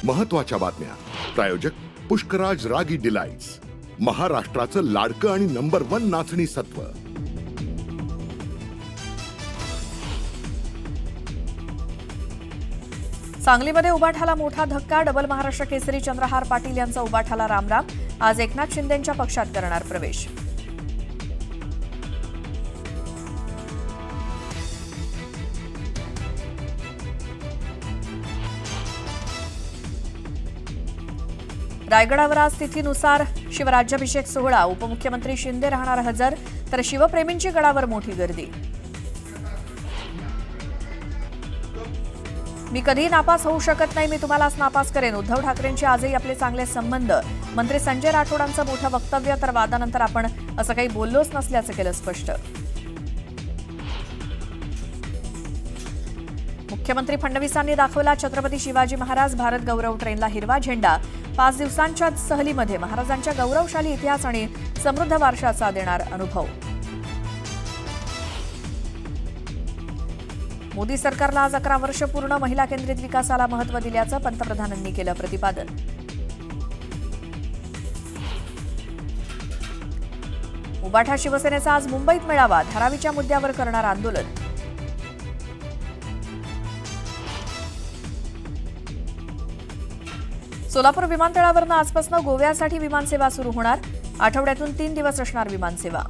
महत्त्वाच्या बातम्या. प्रायोजक पुष्कराज रागी डिलाइट्स, महाराष्ट्राचं लाडकं आणि नंबर 1 नाचणी सत्व. सांगलीमध्ये उबाठाला मोठा धक्का. डबल महाराष्ट्र केसरी चंद्रहार पाटील यांचा उबाठाला रामराम. आज एकनाथ शिंदेंच्या पक्षात करणार प्रवेश. रायगडावर आज तिथीनुसार शिवराज्याभिषेक सोहळा. उपमुख्यमंत्री शिंदे राहणार हजर, तर शिवप्रेमींची गडावर मोठी गर्दी. मी कधीही नापास होऊ शकत नाही, मी तुम्हालाच नापास करेन. उद्धव ठाकरेंशी आजही आपले चांगले संबंध. मंत्री संजय राठोडांचं मोठं वक्तव्य. तर वादानंतर आपण असं काही बोललोच नसल्याचं केलं स्पष्ट. मुख्यमंत्री फडणवीसांनी दाखवला छत्रपती शिवाजी महाराज भारत गौरव ट्रेनला हिरवा झेंडा. 5 दिवसांच्या सहलीमध्ये महाराजांच्या गौरवशाली इतिहास आणि समृद्ध वारशाचा देणार अनुभव. मोदी सरकारला आज 11 वर्ष पूर्ण. महिला केंद्रित विकासाला महत्त्व दिल्याचं पंतप्रधानांनी केलं प्रतिपादन. उबाठा शिवसेनेचा आज मुंबईत मेळावा. धारावीच्या मुद्द्यावर करणार आंदोलन. सोलापूर विमानतळावरून आजपासून गोव्यासाठी विमानसेवा सुरू होणार. आठवड्यातून 3 दिवस असणार विमानसेवा.